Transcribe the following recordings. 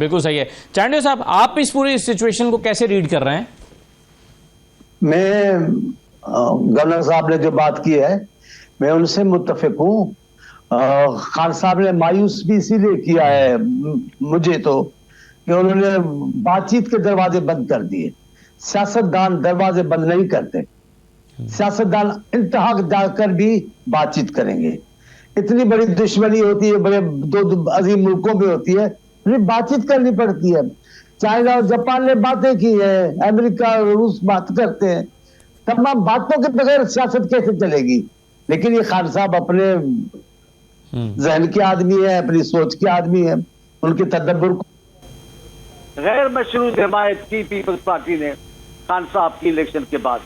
बिल्कुल सही है। चांडियो साहब, आप इस पूरी सिचुएशन को कैसे रीड कर रहे हैं? मैं गवर्नर साहब ने जो बात की है मैं उनसे मुत्तफिक हूँ। खान साहब ने मायूस भी इसीलिए किया है मुझे तो कि उन्होंने बातचीत के दरवाजे बंद कर दिए। सियासतदान दरवाजे बंद नहीं करते, सियासतदान इंतहा जाकर भी बातचीत करेंगे। इतनी बड़ी दुश्मनी होती है, बड़े दो अजीम मुल्कों में होती है, बातचीत करनी पड़ती है। चाइना और जापान ने बातें की है, अमेरिका और रूस बात करते हैं। तमाम बातों के बगैर सियासत कैसे चलेगी? लेकिन ये खान साहब अपने जहन के आदमी है, अपनी सोच के आदमी है, उनके तदब्बर को गैर मशरूत हिमायत की पीपल्स पार्टी ने खान साहब की इलेक्शन के बाद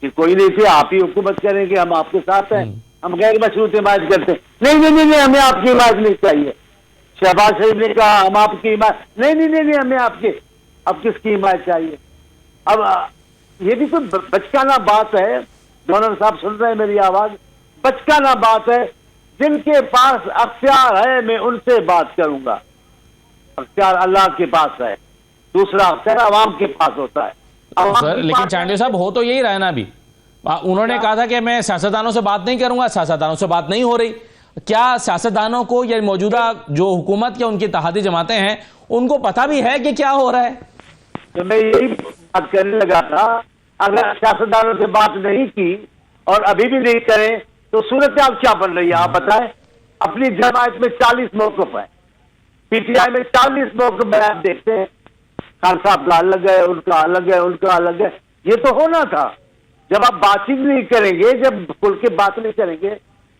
कि कोई नहीं थे, आप ही हुकूमत करेंगे, हम आपके साथ हैं, हम गैर मशरूत हिमायत करते हैं। नहीं नहीं नहीं, हमें आपकी हिमायत नहीं चाहिए। शहबाज शरीफ ने कहा हम आपकी हिमायत, नहीं नहीं नहीं, हमें आपके, अब किसकी हिमायत चाहिए? अब ये भी कोई बचकाना बात है। गवर्नर साहब सुन रहे हैं मेरी आवाज? बचकाना बात है। जिनके पास अख्तियार है मैं उनसे बात करूंगा। अख्तियार अल्लाह के पास है, दूसरा अख्तियार आवाम के पास होता है। सर लेकिन चांडियो साहब हो तो यही रहा है ना अभी। उन्होंने कहा था कि मैं सियासतदानों से बात नहीं करूंगा, सियासतदानों से बात नहीं हो रही। क्या सियासतदानों को या मौजूदा जो हुकूमत के उनकी इत्तेहादी जमातें हैं उनको पता भी है कि क्या हो रहा है? तो मैं यही बात करने लगा था, अगर सियासतदानों से बात नहीं की और अभी भी नहीं करें तो सूरत हाल क्या बन रही है आप बताएं। अपनी जमात में 40 मौक़िफ़ है, पीटीआई में 40 मौक़िफ़ है। आप देखते हैं खान साहब का अलग है, उनका अलग है, उनका अलग है। ये तो होना था। जब आप बातचीत नहीं करेंगे, जब खुल के बात नहीं करेंगे,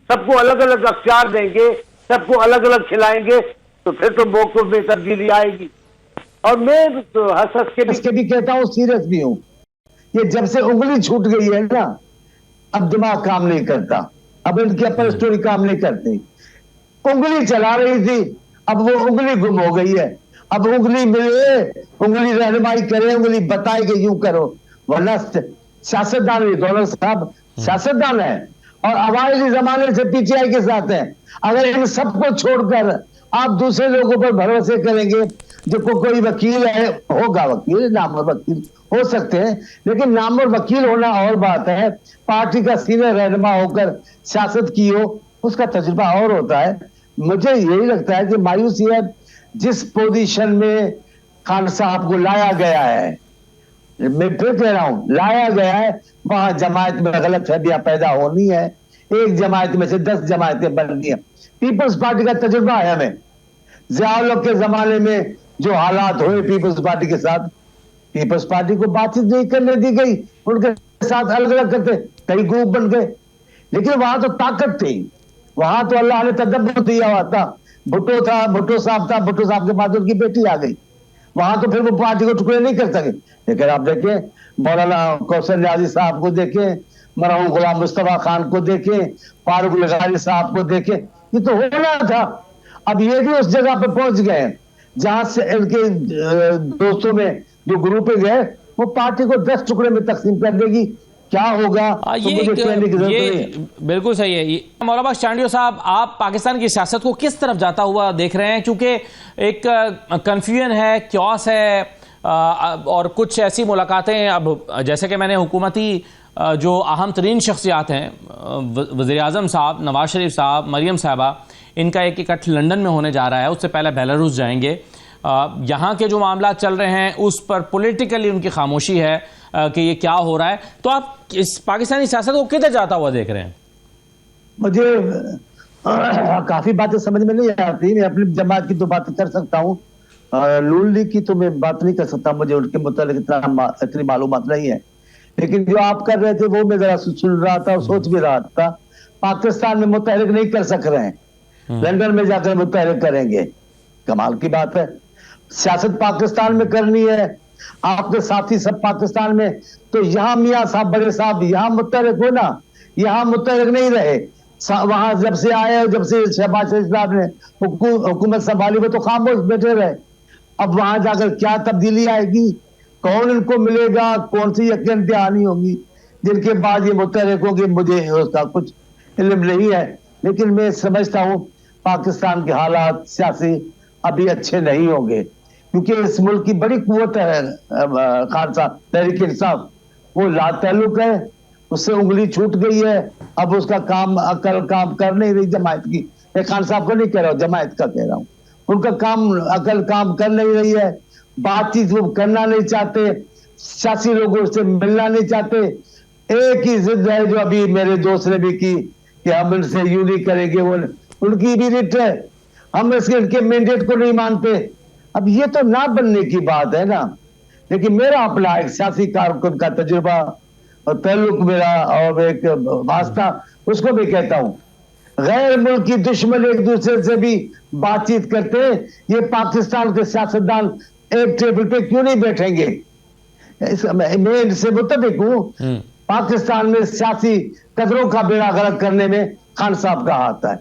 सबको अलग अलग अख्तियार देंगे, सबको अलग अलग खिलाएंगे, तो फिर तो मौक़िफ़ में तब्दीली आएगी। और मैं तो हंस हंस के भी कहता हूँ, सीरियस भी हूँ। ये जब से उंगली छूट गई है ना, अब दिमाग काम नहीं करता, अब इनकी अपर स्टोरी काम नहीं करती। उंगली चला रही थी, अब वो उंगली गुम हो गई है। अब उंगली मिले, उंगली रहनुमाई करे, उंगली बताए कि यूं करो, वरना सियासतदान है। गवर्नर साहब सियासतदान है और अवाइली जमाने से पीटीआई के साथ है। अगर इन सबको छोड़कर आप दूसरे लोगों पर भरोसे करेंगे, जो कोई वकील है, होगा वकील, नामवर वकील हो सकते हैं, लेकिन नामवर वकील होना और बात है, पार्टी का सीनियर रहनुमा होकर सियासत की हो, उसका तजुर्बा और होता है। मुझे यही लगता है कि मायूसी है जिस पोजीशन में खान साहब को लाया गया है। मैं फिर कह रहा हूं, लाया गया है, वहां जमायत में गलतफहमियां पैदा होनी है। एक जमायत में से 10 जमायतें बननी है। पीपल्स पार्टी का तजुर्बा है हमें। ज़िया-उल-हक के जमाने में जो हालात हुए पीपल्स पार्टी के साथ, पीपल्स पार्टी को बातचीत नहीं करने दी गई, उनके साथ अलग अलग करते कई ग्रुप बन गए। लेकिन वहां तो ताकत थी, वहां तो अल्लाह ने तदब्बुर दिया हुआ था। भुट्टो था, भुट्टो साहब था, भुट्टो साहब के बाद उनकी बेटी आ गई, वहां तो फिर वो पार्टी को टुकड़े नहीं कर सके। लेकिन आप देखें, मौलाना कौसर न्याजी साहब को देखें, मरहूम गुलाम मुस्तफा खान को देखें, फारूक लगारी साहब को देखें, ये तो होना था। अब ये भी उस जगह पर पहुंच गए जहां से इनके दोस्तों में जो ग्रुप गए, वो पार्टी को 10 टुकड़े में तकसीम कर देगी। क्या होगा तो मुझे कहने की जरूरत नहीं। बिल्कुल सही है। मौलाना बख्श चांडियो साहब, आप पाकिस्तान की सियासत को किस तरफ जाता हुआ देख रहे हैं? क्योंकि एक कंफ्यूजन है, क्योस है, और कुछ ऐसी मुलाकातें, अब जैसे कि मैंने हुकूमती जो अहम तरीन शख्सियात हैं, वज़ीर-ए-आज़म साहब, नवाज शरीफ साहब, मरियम साहबा, इनका एक इकट्ठ लंदन में होने जा रहा है, उससे पहले बेलारूस जाएंगे। यहाँ के जो मामला चल रहे हैं उस पर पॉलिटिकली उनकी खामोशी है कि ये क्या हो रहा है। तो आप इस पाकिस्तानी सियासत को किधर जाता हुआ देख रहे हैं? मुझे काफी बातें समझ में नहीं आती। मैं अपनी जमात की तो बात कर सकता हूँ, नून लीग की तो मैं बात नहीं कर सकता, मुझे उनके मुतालिक इतनी मालूमात नहीं है। लेकिन जो आप कर रहे थे वो मैं जरा सुन रहा था और सोच भी रहा था। पाकिस्तान में मुतहरिक नहीं कर सक रहे हैं, लंदन में जाकर मुतहरिक करेंगे। कमाल की बात है। सियासत पाकिस्तान में करनी है, आपके साथी सब पाकिस्तान में, तो यहाँ मियाँ साहब, बड़े साहब यहाँ मुतहरिक हो ना, यहाँ मुतहरिक नहीं रहे। वहां जब से आए, जब से शहबाज शरीफ साहब ने हुकूमत संभाली, वो तो खामोश बैठे रहे। अब वहां जाकर क्या तब्दीली आएगी, कौन इनको मिलेगा, कौन सी यकीन दहानी होगी जिनके बाद ये मुतहरिक होगी, मुझे उसका कुछ इल्म नहीं है। लेकिन मैं समझता हूँ पाकिस्तान के हालात सियासी अभी अच्छे नहीं होंगे। क्योंकि इस मुल्क की बड़ी कुव्वत है खान साहब, तहरीक इंसाफ, वो लाताल्लुक है, उससे उंगली छूट गई है। अब उसका काम अकल काम कर नहीं रही जमायत की। मैं खान साहब को नहीं कह रहा हूँ, जमायत का कह रहा हूँ। उनका काम अकल काम कर नहीं रही है, बातचीत वो करना नहीं चाहते, सियासी लोगों से मिलना नहीं चाहते। एक ही जिद है जो अभी मेरे दोस्त ने भी की कि हम इनसे यूं नहीं करेंगे, वो उनकी भी रिट है, हम इनके मैंडेट को नहीं मानते। अब ये तो ना बनने की बात है ना। लेकिन मेरा अपना एक सियासी कारकुन का तजुर्बा और ताल्लुक मेरा और एक वास्ता, उसको भी कहता हूं, गैर मुल्की दुश्मन एक दूसरे से भी बातचीत करते हैं, ये पाकिस्तान के सियासतदान एक टेबल पे क्यों नहीं बैठेंगे? मैं इनसे मुतफिक हूं। पाकिस्तान में सियासी कदरों का बेड़ा गर्क करने में खान साहब का हाथ है,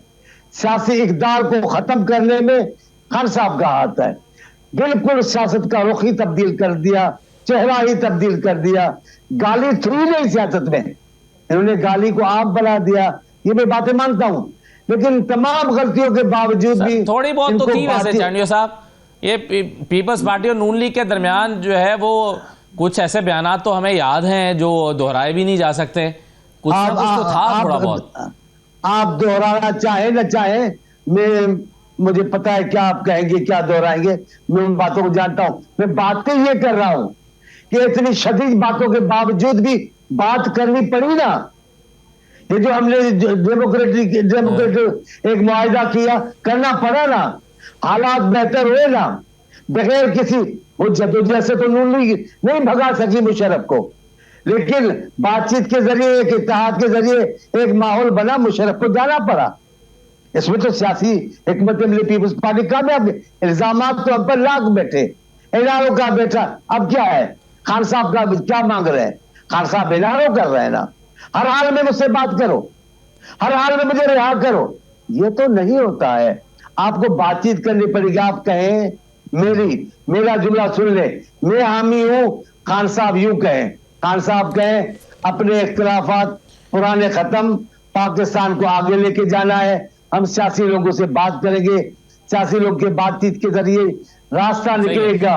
सियासी इक़्तिदार को खत्म करने में खान साहब का हाथ है। बिल्कुल सियासत का रुख ही तब्दील कर दिया, चेहरा ही तब्दील कर दिया। गाली थी नहीं सियासत में, इन्होंने गाली को आप बना दिया, ये मैं बातें मानता हूं। लेकिन तमाम गलतियों के बावजूद भी थोड़ी बहुत तो थी वैसे चांडियो साहब। ये पीपल्स पार्टी और नून लीग के दरमियान जो है वो कुछ ऐसे बयानात तो हमें याद हैं जो दोहराए भी नहीं जा सकते। कुछ ना कुछ तो था थोड़ा बहुत। आप दोहराना चाहे न चाहे, मुझे पता है क्या आप कहेंगे, क्या दोहराएंगे, मैं उन बातों को जानता हूं। मैं बातें ये कर रहा हूं कि इतनी शदीद बातों के बावजूद भी बात करनी पड़ी ना। ये जो हमने डेमोक्रेटिक एक मुआहिदा किया, करना पड़ा ना, हालात बेहतर हुए ना, बगैर किसी वो जदोजहद से तो नून लीग नहीं भगा सकी मुशर्रफ को, लेकिन बातचीत के जरिए, एक इत्तेहाद के जरिए एक माहौल बना, मुशर्रफ को जाना पड़ा। इसमें तो सियासी हिकमत अमली पीपल्स पार्टी कामयाब। इल्जामात तो अब पर लाख बैठे, एनआरओ का बेटा, अब क्या है? खान साहब का क्या मांग रहे हैं? खान साहब एनआरओ कर रहे हैं ना। हर हाल में मुझसे बात करो, हर हाल में मुझे रिहा करो, ये तो नहीं होता है। आपको बातचीत करनी पड़ेगी। आप कहें मेरा जुमला सुन ले, मैं हामी हूं, खान साहब यूं कहें, खान साहब कहें अपने इख्तिलाफात पुराने खत्म, पाकिस्तान को आगे लेके जाना है, हम सियासी लोगों से बात करेंगे, सियासी लोग के बातचीत के जरिए रास्ता निकलेगा।